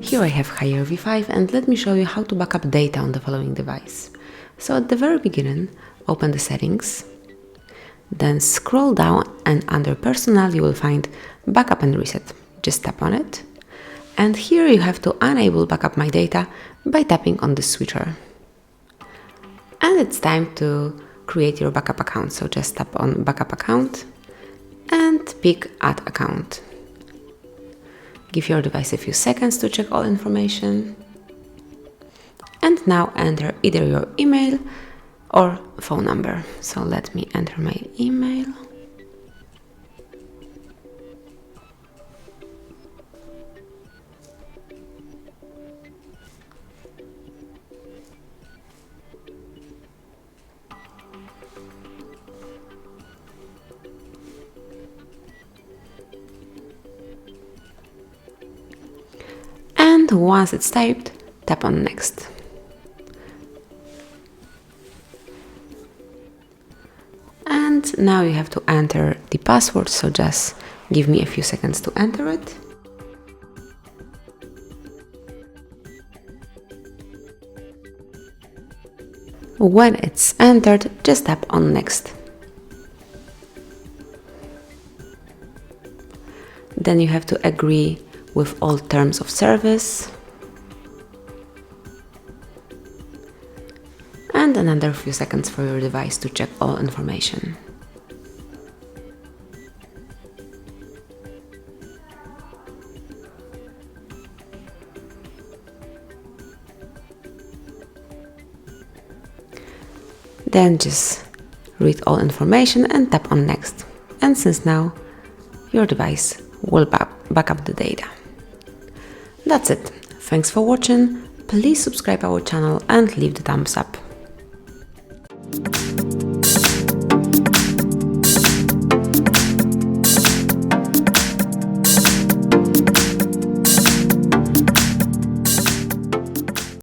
Here I have HAIER v5 and let me show you how to backup data on the following device. So at the very beginning, open the settings, then scroll down and under Personal you will find Backup and Reset. Just tap on it. And here you have to enable Backup My Data by tapping on the switcher. And it's time to create your backup account. So just tap on Backup Account and pick Add Account. Give your device a few seconds to check all information. And now enter either your email or phone number. So let me enter my email. And once it's typed, tap on Next. And now you have to enter the password, so just give me a few seconds to enter it. When it's entered, just tap on Next. Then you have to agree with all terms of service. And another few seconds for your device to check all information. Then just read all information and tap on Next. And since now, your device will back up the data. That's it. Thanks for watching. Please subscribe our channel and leave the thumbs up.